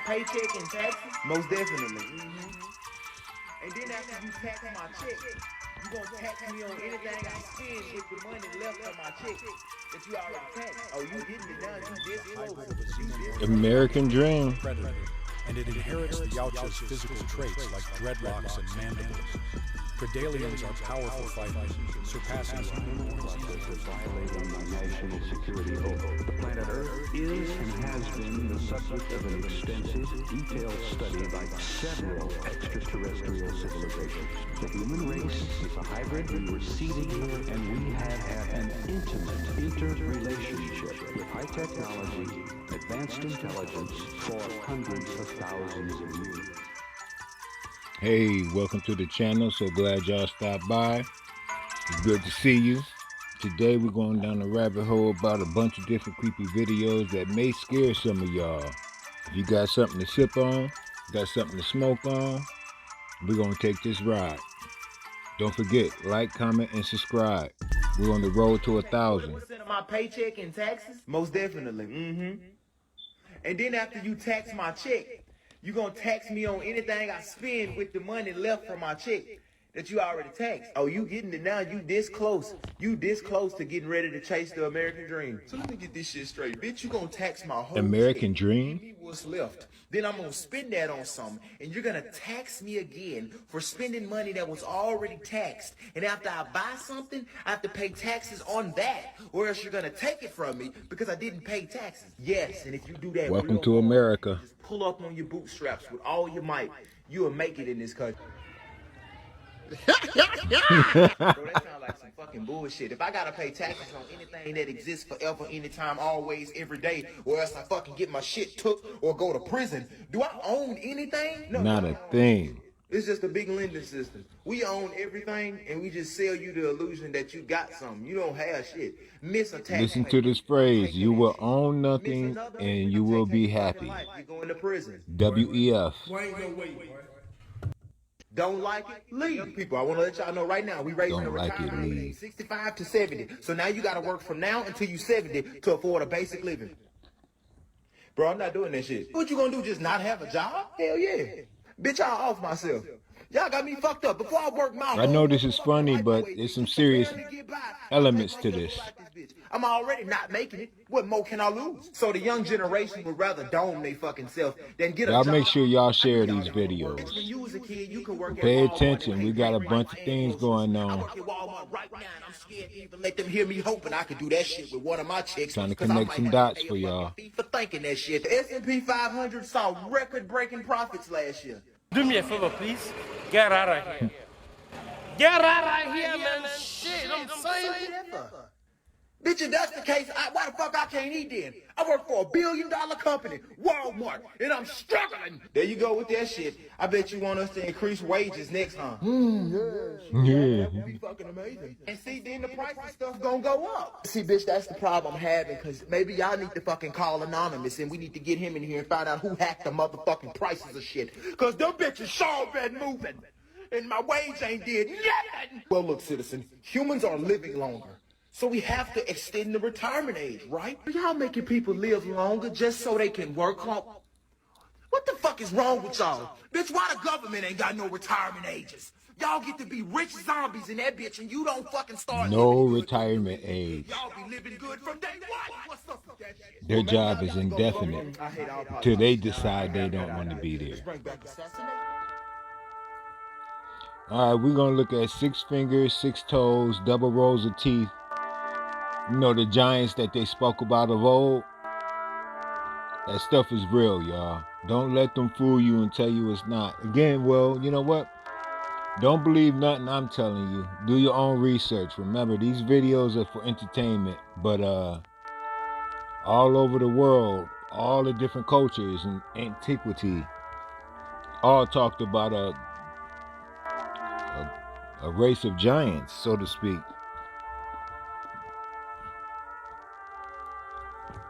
paycheck in taxes? Most definitely. And then after you tax my check, you gonna tax me on anything I spend with the money left on my check that you already taxed. Oh, you getting it done? You this close. American dream. Predator, and it inherits the Yautja's physical traits like dreadlocks and mandibles. Predalians are powerful fighters, surpassing violating my national security oath. The planet Earth is and has been the subject of an extensive, detailed study by several extraterrestrial civilizations. The human race is a hybrid. We were seeded here, and we have had an intimate interrelationship with high technology, advanced intelligence for hundreds of thousands of years. Hey, welcome to the channel. So glad y'all stopped by. It's good to see you. Today we're going down a rabbit hole about a bunch of different creepy videos that may scare some of y'all. If you got something to sip on, got something to smoke on, we're going to take this ride. Don't forget, like, comment, and subscribe. We're on the road to 1,000. 1% of my paycheck in taxes? Most definitely. And then after you tax my check, you gonna tax me on anything I spend with the money left from my check that you already taxed. Oh, you getting it now? You this close. You this close to getting ready to chase the American dream. So let me get this shit straight. Bitch, you gonna tax my whole American check. dream? Give me what's left. Then I'm gonna spend that on something, and you're gonna tax me again for spending money that was already taxed. And after I buy something, I have to pay taxes on that, or else you're gonna take it from me because I didn't pay taxes. Yes, and if you do that, Welcome to America. just pull up on your bootstraps with all your might. You'll make it in this country. Bro, that sounds like some fucking bullshit. If I gotta pay taxes on anything that exists forever, anytime, always, every day, or else I fucking get my shit took or go to prison, do I own anything? No, Not a thing. It's just a big lending system. We own everything, and we just sell you the illusion that you got something. You don't have shit. Miss a tax. Listen to this phrase, you will own nothing and you will be happy. You're going to prison. WEF. Don't like it? Leave. People, I want to let y'all know right now, we raising the Don't like it, retirement leave. age 65 to 70. So now you got to work from now until you 70 to afford a basic living. Bro, I'm not doing that shit. What you gonna do, just not have a job? Hell yeah. Bitch, I'll off myself. Y'all got me fucked up. Before I work my I know this is funny, but there's some serious elements to this. I'm already not making it. What more can I lose? So the young generation would rather dome they fucking self than get a Y'all job. make sure y'all share these When videos. you was a kid, you could work at Pay Walmart attention. and We pay got a rent bunch right of now. things going I on. work at Walmart right now, and I'm scared to even let them hear me hoping I could do that shit with one of my checks. Trying to 'cause I connect might some have to dots pay a for y'all. fucking fee for thinking that shit. The S&P 500 saw record-breaking profits last year. Do me a favor, please. Get out of here. Get out of here, man. Shit, I'm saying. Bitch, if that's the case, why the fuck I can't eat then? I work for $1 billion company, Walmart, and I'm struggling. There you go with that shit. I bet you want us to increase wages next, huh? Yeah. That would be fucking amazing. And see, then the price of stuff gonna go up. See, bitch, that's the problem I'm having, because maybe y'all need to fucking call Anonymous, and we need to get him in here and find out who hacked the motherfucking prices of shit. Because them bitches sure been moving, and my wage ain't did nothing. Well, look, citizen, humans are living longer. So we have to extend the retirement age, right? Y'all making people live longer just so they can work longer? What the fuck is wrong with y'all? Bitch, why the government ain't got no retirement ages? Y'all get to be rich zombies in that bitch and you don't fucking start No living good. retirement age. Y'all be living good from day one. What's up with that shit? Their job is indefinite I hate all politics. till they decide they don't want to be there. Let's bring back assassination. All right, we're going to look at 6 fingers, 6 toes, double rows of teeth. You know, the giants that they spoke about of old. That stuff is real, y'all. Don't let them fool you and tell you it's not. Again, well, you know what? Don't believe nothing I'm telling you. Do your own research. Remember, these videos are for entertainment. But all over the world, all the different cultures and antiquity, all talked about a race of giants, so to speak.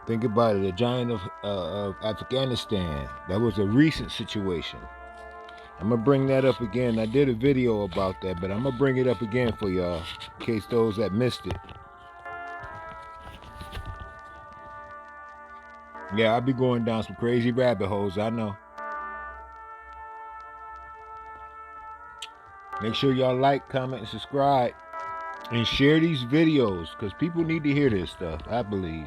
Think about it, a giant of Afghanistan. That was a recent situation. I'm going to bring that up again. I did a video about that, but I'm going to bring it up again for y'all, in case those that missed it. Yeah, I'll be going down some crazy rabbit holes, I know. Make sure y'all like, comment, and subscribe. And share these videos, because people need to hear this stuff, I believe.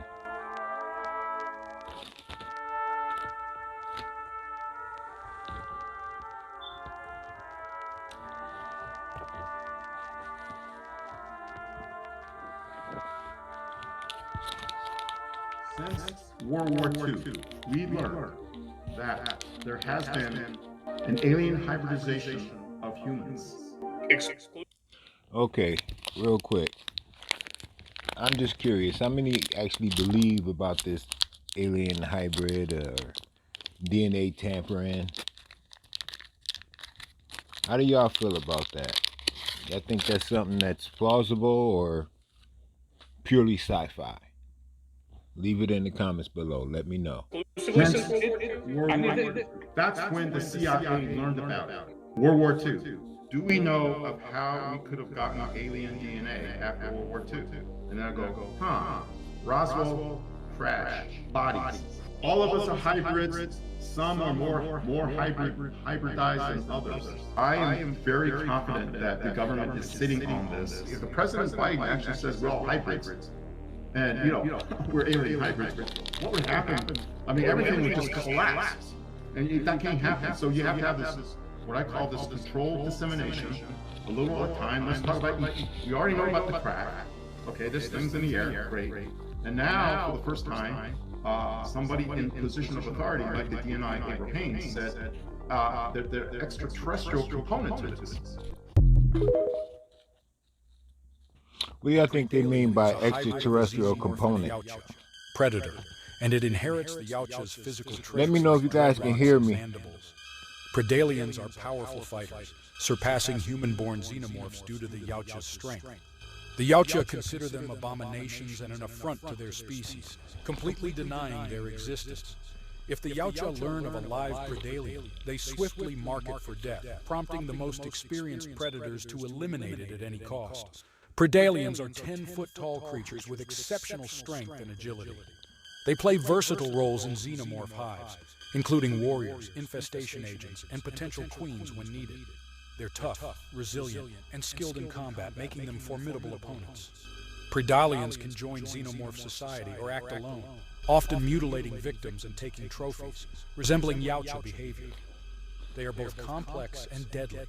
Since World War II, we learned that there has been an alien hybridization of humans. Okay, real quick. I'm just curious, how many actually believe about this alien hybrid or DNA tampering? How do y'all feel about that? Y'all think that's something that's plausible or purely sci-fi? Leave it in the comments below. Let me know. Since World War II, that's when the CIA learned about it. World War II. Do we know of how we could have gotten alien DNA after World War II? And then I go, Roswell, crash, bodies. All of us are hybrids. Some are more hybridized than others. I am very confident that the government is sitting on this. The President Biden actually says we're all hybrids. And, we're alien hybrids. What would happen? I mean, everything would just collapse. And that can't happen. So you have to have this, what I call this controlled dissemination, a little at a time. Let's talk about, we already know about the crack. Okay, this thing's in the air, great. And now, for the first time, somebody in position of authority, like the DNI April Haynes, said that there are extraterrestrial component to this. What do y'all think they mean by extraterrestrial component? Predator, and it inherits the Yautja's physical traits. Let me know if you guys can hear me. Predalians are powerful fighters, surpassing human-born xenomorphs due to the Yautja's strength. The Yautja consider them abominations and an affront to their species, completely denying their existence. If the Yautja learn of a live Predalien, they swiftly mark it for death, prompting the most experienced predators to eliminate it at any cost. Predalians are 10-foot-tall creatures with exceptional strength and agility. They play versatile roles in xenomorph hives, including warriors, infestation agents, and potential queens when needed. They're tough, resilient, and skilled in combat, making them formidable opponents. Predalians can join xenomorph society or act alone, often mutilating victims and taking trophies, resembling Yautja behavior. They are both complex and deadly,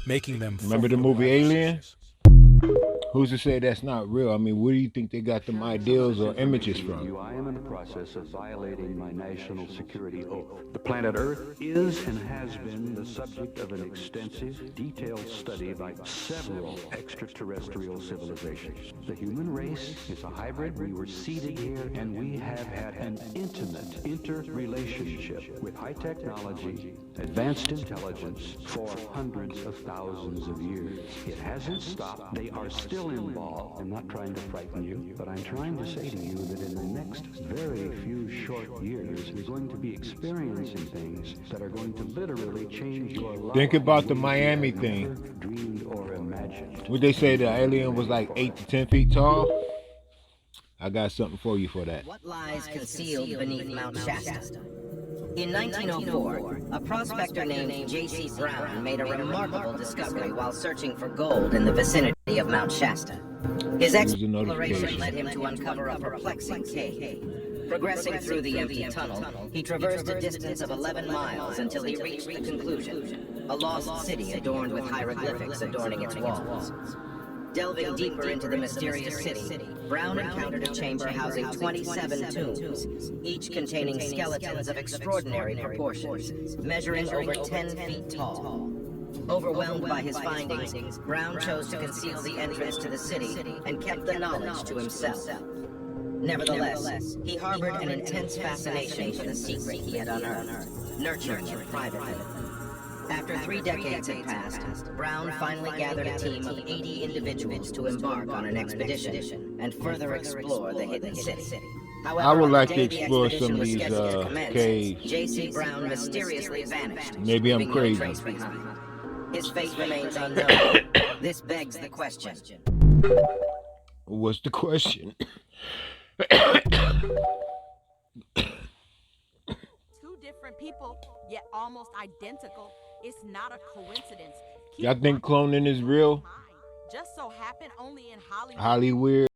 making them Remember the movie Alien? Who's to say that's not real? I mean, where do you think they got them ideals or images from? I am in the process of violating my national security oath. The planet Earth is and has been the subject of an extensive, detailed study by several extraterrestrial civilizations. The human race is a hybrid. We were seeded here, and we have had an intimate interrelationship with high technology, advanced intelligence for hundreds of thousands of years. It hasn't stopped. They are still involved. I'm not trying to frighten you, but I'm trying to say to you that in the next very few short years, you're going to be experiencing things that are going to literally change your life. Think about the Miami thing. Dreamed or imagined. Would they say the alien was like 8 to 10 feet tall? I got something for you for that. What lies concealed beneath Mount Shasta? In 1904, a prospector named J.C. Brown made a remarkable discovery while searching for gold in the vicinity of Mount Shasta. His exploration led him to uncover a perplexing cave. Progressing through the empty tunnel, he traversed a distance of 11 miles until he reached the conclusion: a lost city adorned with hieroglyphics adorning its walls. Delving deeper into the mysterious city, Brown encountered a chamber housing 27 tombs, each containing skeletons of extraordinary proportions, measuring over 10 feet tall. Overwhelmed by his findings, Brown chose to conceal the entrance to the city and kept the knowledge to himself. Nevertheless, he harbored an intense fascination for the secret he had unearthed, nurturing it privately. After 3 decades had passed, Brown finally gathered a team of 80 individuals to embark on an expedition and further explore the hidden city. However, I would like to on the day the explore some of expedition was these scheduled to commence, caves. J.C. Brown mysteriously vanished, Maybe I'm leaving no crazy. trace behind. His fate remains unknown. This begs the question. What's the question? Two different people, yet almost identical. It's not a coincidence. Y'all think cloning is real? Just so happened only in Hollywood. Hollywood.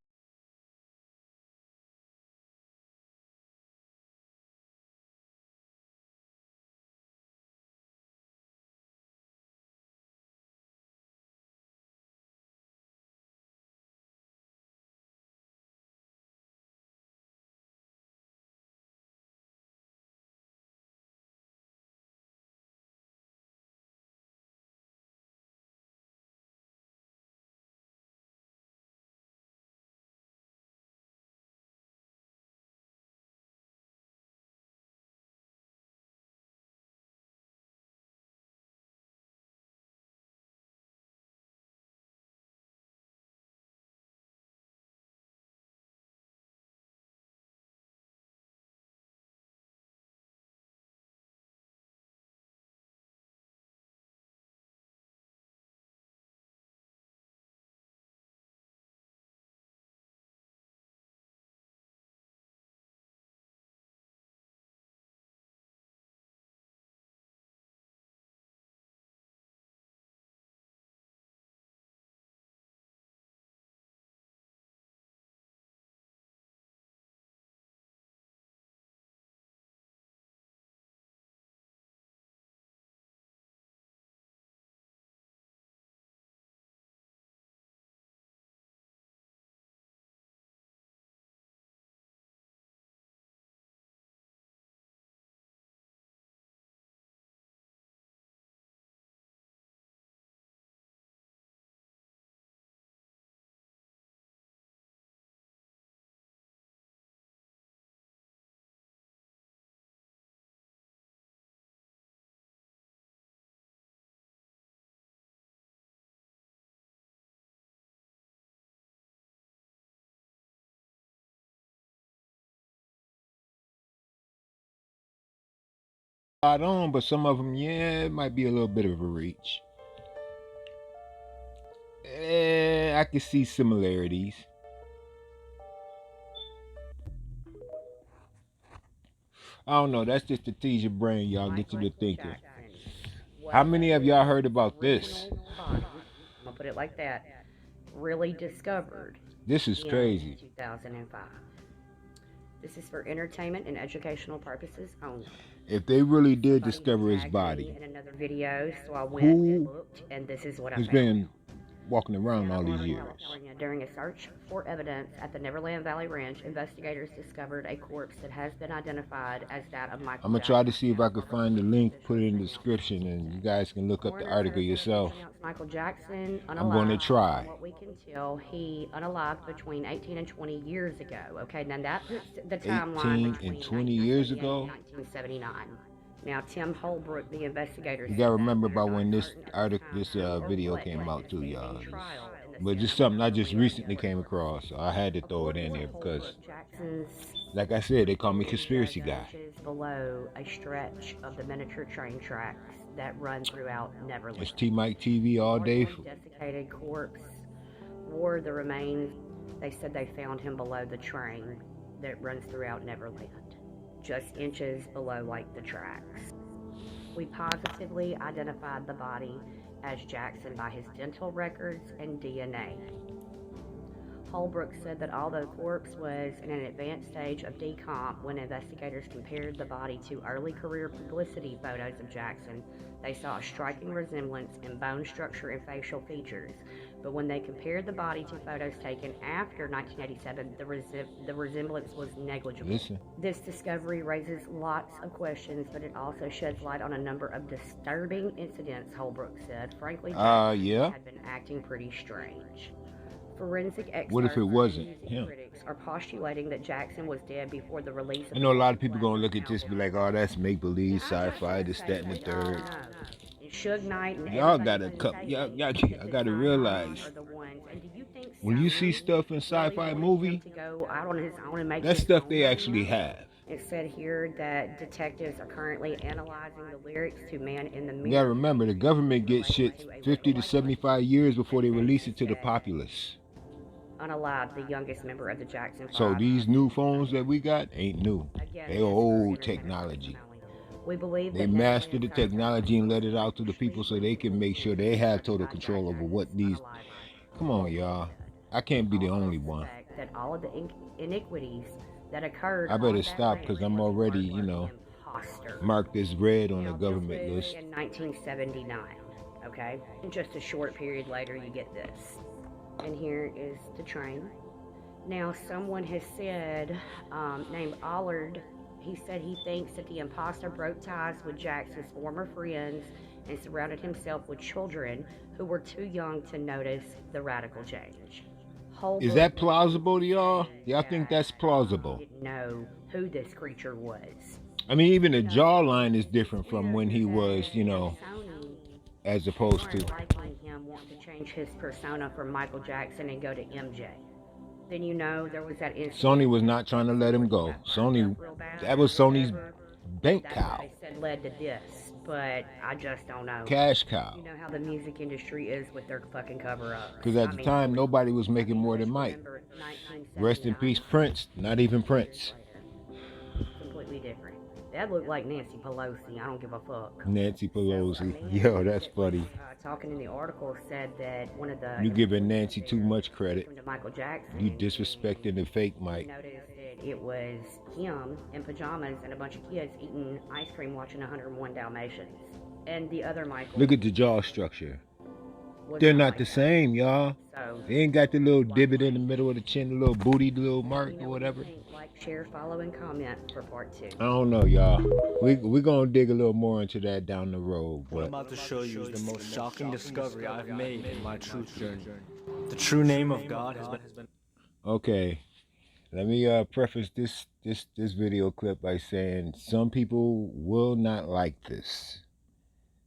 Spot on, but some of them, yeah, it might be a little bit of a reach. I can see similarities. I don't know. That's just to tease your brain, y'all. Get you to thinking. How many of y'all heard about this? Body, I'm gonna put it like that, really discovered. This is crazy. 2005. This is for entertainment and educational purposes only. If they really did discover his body, in another video, so I went and looked, and this is what I has found. been walking around all these years? During a search for evidence at the Neverland Valley Ranch, investigators discovered a corpse that has been identified as that of Michael I'm gonna try to see if I can find the link, put it in the description, and you guys can look up the article yourself. Michael Jackson unalive. I'm going to try. From what we can tell, he unalived between 18 and 20 years ago. Okay, now that puts the timeline 18 and 20 years ago. 1979. Now, Tim Holbrook, the investigator, you gotta remember about when this video came out too, y'all. But just something I just recently came across, so I had to throw it in there because, like I said, they call me conspiracy guy. Below a stretch of the miniature train tracks that run throughout Neverland. It's T-Mike TV all day. Desiccated corpse wore the remains. They said they found him below the train that runs throughout Neverland, just inches below like the tracks. We positively identified the body as Jackson by his dental records and DNA. Holbrook said that although the corpse was in an advanced stage of decomp, when investigators compared the body to early career publicity photos of Jackson, they saw a striking resemblance in bone structure and facial features. But when they compared the body to photos taken after 1987, the resemblance was negligible. Listen. This discovery raises lots of questions, but it also sheds light on a number of disturbing incidents, Holbrook said. Frankly, Jackson had been acting pretty strange. Forensic experts what if it wasn't him? Critics are postulating that Jackson was dead before the release of I know a lot of people gonna look at this and be like, oh, that's make-believe, sci-fi, this, that, and the third. Suge Knight and y'all gotta I gotta realize when you see stuff in sci-fi movie, that stuff they actually have. It said here that detectives are currently analyzing the lyrics to Man in the Mirror. You gotta remember, the government gets shit 50 to 75 years before they release it to the populace. Unalived, the youngest member of the Jackson 5. So these new phones that we got ain't new. They old technology. We believe They that mastered the Nephilim technology and let it out to the people so they can make sure they have total control over what these. Come on, y'all. I can't be the only one. That all of the iniquities that occurred I better on stop that because I'm already, you know, marked as red on the government list. In 1979, okay? In just a short period later, you get this. And here is the train. Now, someone has said, named Allard, he said he thinks that the imposter broke ties with Jackson's former friends and surrounded himself with children who were too young to notice the radical change. Is that plausible to y'all? Y'all think that's plausible? Didn't know who this creature was. I mean, even the jawline is different from when he was, you know, as opposed to. Liking him wanting to change his persona from Michael Jackson and go to MJ. Then you know there was that incident. Sony was not trying to let him go. Sony, that was Sony's bank cow. They said led to this, but I just don't know. Cash cow. You know how the music industry is with their fucking cover-ups. Because at the time, nobody was making more than Mike. Rest in peace, Prince. Not even Prince. Completely different. That looked like Nancy Pelosi. I don't give a fuck. Nancy Pelosi. Yo, that's funny. Talking in the article said that one of the... You giving Nancy too much credit. To Michael Jackson. You disrespecting the fake Mike. Noticed that it was him in pajamas and a bunch of kids eating ice cream watching 101 Dalmatians. And the other Michael... Look at the jaw structure. They're not the same, y'all. They ain't got the little divot in the middle of the chin, the little booty, the little mark or whatever. Like, share, follow, and comment for part 2. I don't know, y'all. We're going to dig a little more into that down the road. But what I'm about to show you is the most shocking discovery I've made in my truth journey. The true name of God has been... Okay. Let me preface this video clip by saying some people will not like this.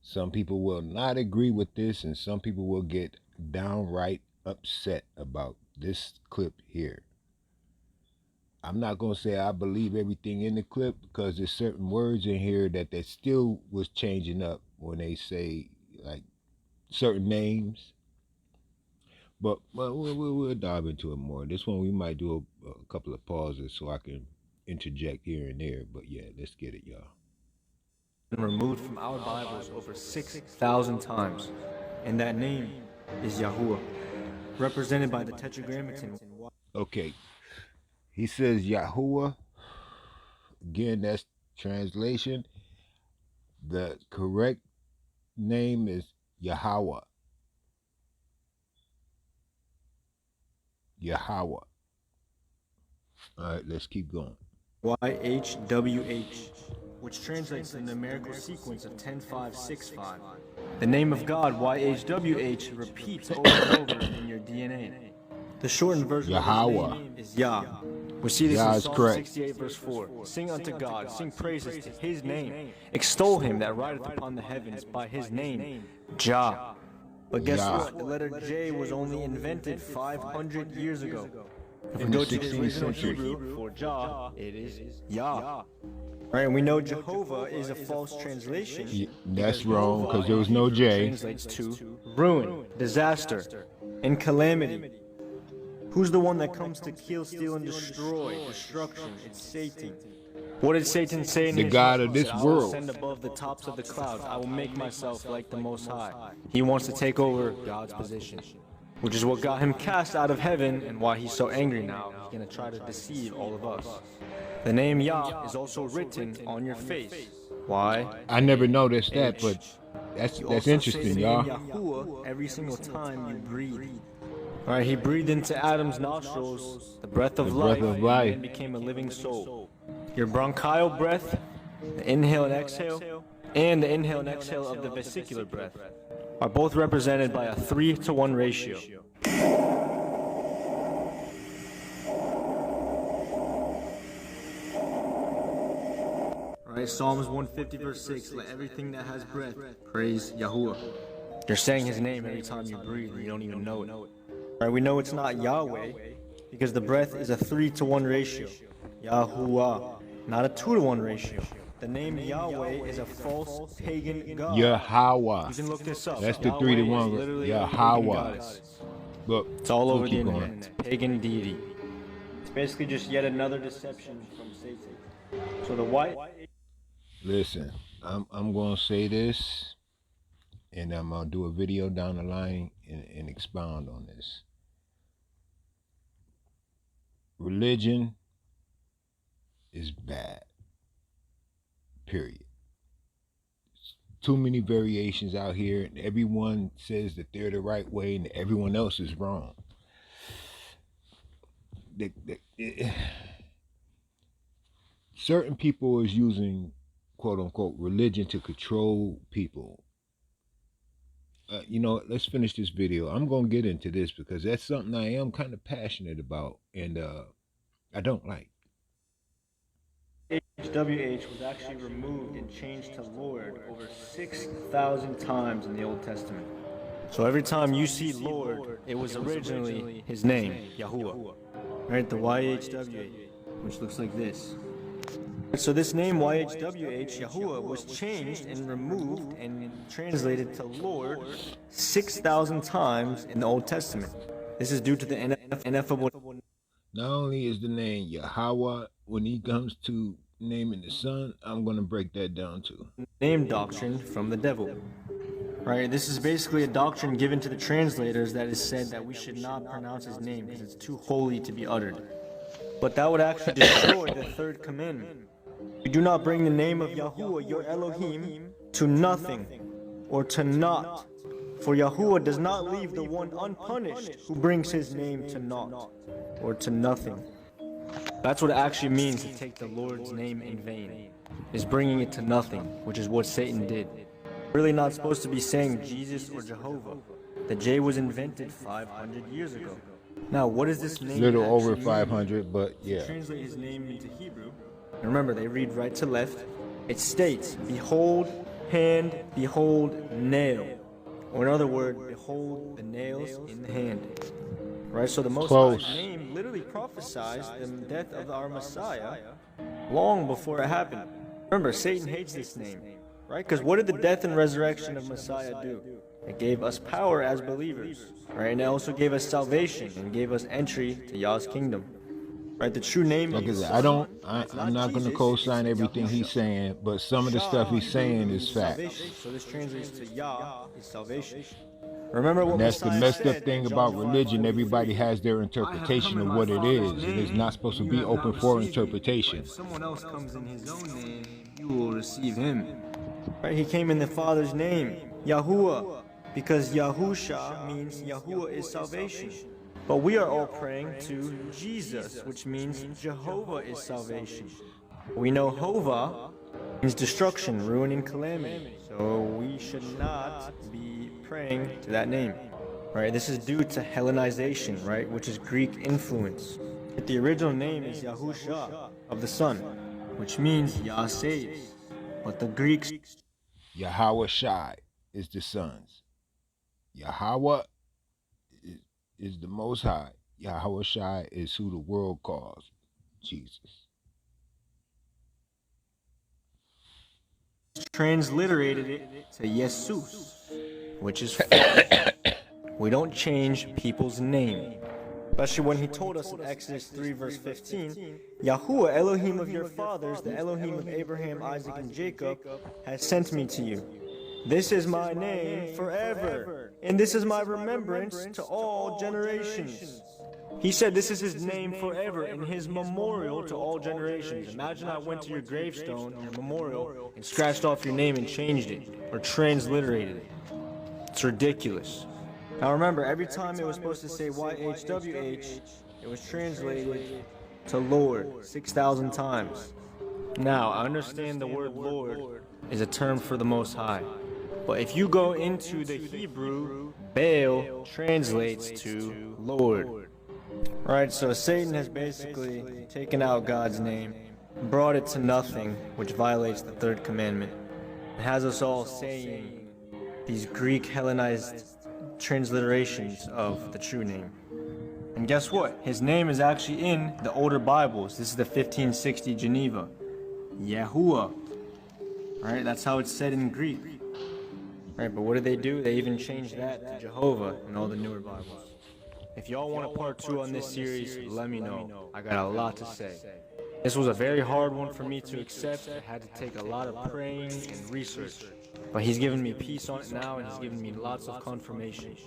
Some people will not agree with this, and some people will get downright upset about this clip here. I'm not going to say I believe everything in the clip because there's certain words in here that still was changing up when they say like certain names. But we'll dive into it more. This one we might do a couple of pauses so I can interject here and there. But yeah, let's get it, y'all. Removed from our Bibles over 6,000 times, and that name is Yahuwah, represented by the Tetragrammaton. Okay, he says Yahuwah. Again, that's translation. The correct name is Yahweh. Yahweh. All right, let's keep going. YHWH, which translates to the numerical sequence of 10565. The name of God, YHWH, repeats over and over in your DNA. The shortened version of his name is Yah. We see this in Psalm 68 verse 4. Sing unto God, sing praises to his name. Extol him that rideth upon the heavens by his name, Jah. But guess what? The letter J was only invented 500 years ago. If we go to the original Hebrew for Jah, it is Yah. Right, and we know Jehovah is a false translation. Yeah, that's wrong because there was no J. Translates to ruin, disaster, and calamity. Who's the one that comes to kill, steal, and destroy? Destruction. It's Satan. What did Satan say in the his God of this world? world. I will ascend above the tops of the clouds. I will make myself like the Most High. He wants to take over God's position, which is what got him cast out of heaven and why he's so angry now. He's going to try to deceive all of us. The name Yah is also written on your face. Why? I never noticed that, but that's interesting, y'all. Yahuwah every single time you breathe. Alright, he breathed into Adam's nostrils the breath of life, and became a living soul. Your bronchial breath, the inhale and exhale, and the inhale and exhale of the vesicular breath are both represented by a 3-to-1 ratio. Alright, Psalms 150 verse 6, let everything that has breath praise Yahuwah. You're saying his name every time you breathe and you don't even know it. Alright, we know it's not Yahweh because the breath is a 3-to-1 ratio. Yahuwah, not a 2-to-1 ratio. The name Yahweh is a false pagan god. Yahweh. You can look this up. That's the 3-to-1. Yahweh. Look, it's all over the internet. It's pagan deity. It's basically just yet another deception from Satan. So the white. Listen, I'm gonna say this, and I'm gonna do a video down the line and expound on this. Religion is bad. Period. Too many variations out here, and everyone says that they're the right way, and everyone else is wrong. Certain people is using quote unquote religion to control people. Let's finish this video. I'm gonna get into this because that's something I am kind of passionate about, and I don't like. HWH was actually removed and changed to Lord over 6,000 times in the Old Testament. So every time you see Lord, it was originally his name, Yahuwah. Right, the YHWH, which looks like this. So this name YHWH, Yahuwah, was changed and removed and translated to Lord 6,000 times in the Old Testament. This is due to the ineffable. Not only is the name Yahweh, when he comes to naming the son, I'm going to break that down too. Name doctrine from the devil. Right, this is basically a doctrine given to the translators that is said that we should not pronounce his name because it's too holy to be uttered. But that would actually destroy the third commandment. You do not bring the name of Yahuwah, your Elohim, to nothing or to naught. For Yahuwah does not leave the one unpunished who brings his name to naught or to nothing. That's what it actually means to take the Lord's name in vain, is bringing it to nothing, which is what Satan did. Really not supposed to be saying Jesus or Jehovah. The J was invented 500 years ago. Now, what is this name? Little over 500, but yeah. Translate his name into Hebrew. And remember, they read right to left. It states, behold, hand, behold, nail. Or in other words, behold the nails in the hand. Right, so the Most High's name literally prophesies the death of our Messiah long before it happened. Remember, Satan hates this name. Right? Because what did the death and resurrection of Messiah do? It gave us power as believers. Right? And it also gave us salvation and gave us entry to Yah's kingdom. Right? The true name like of I'm not going to co-sign everything he's saying, but some of the stuff he's saying is facts. So this translates to Yah is salvation. Remember what and that's the messed up thing about religion. Everybody has their interpretation of what it is, and it's not supposed to be open for interpretation. If someone else comes in his own name, you will receive him. Right? He came in the Father's name, Yahuwah, because Yahusha means Yahuwah is salvation. But we are all praying to Jesus, which means Jehovah is salvation. We know Hova means destruction, ruin, and calamity. So we should not be praying to that name. Right? This is due to Hellenization, right? Which is Greek influence. The original name is Yahusha of the Son, which means Yah saves. But the Greeks, Yahweh Shai is the sons. Yahweh is the Most High. Yahweh Shai is who the world calls Jesus. Transliterated it to Jesus, which is we don't change people's name. Especially when he told us in Exodus 3 verse 15, Yahuwah, Elohim of your fathers, the Elohim of Abraham, Isaac, and Jacob, has sent me to you. This is my name forever, and this is my remembrance to all generations. He said this is his name forever and his memorial to all generations. Imagine I went to your gravestone, your memorial, and scratched off your name and changed it, or transliterated it. It's ridiculous. Now remember, every time it was supposed to say YHWH, it was translated to Lord 6,000 times. Now, I understand the word Lord is a term for the Most High. But if you go into the Hebrew, Baal translates to Lord. Right, so Satan has basically taken out God's name, brought it to nothing, which violates the third commandment. It has us all saying these Greek Hellenized transliterations of the true name. And guess what? His name is actually in the older Bibles. This is the 1560 Geneva. Yahuwah. Right, that's how it's said in Greek. Right, but what did they do? They even changed that to Jehovah in all the newer Bibles. If y'all want a part 2 on this series, let me know. I got a lot to say. This was a very hard one for me to accept. I had to take a lot of praying and research. But he's given me peace on it now, and he's given me lots of confirmation.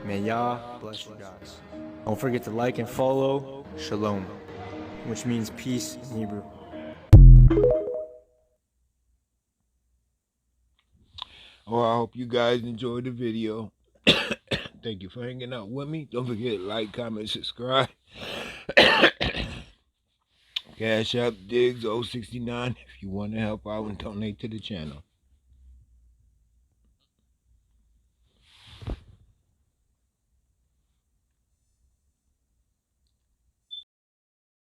May Yah bless you guys. Don't forget to like and follow Shalom, which means peace in Hebrew. Well, I hope you guys enjoyed the video. Thank you for hanging out with me. Don't forget to like, comment, subscribe. Cash App Diggs 069 if you want to help out and donate to the channel.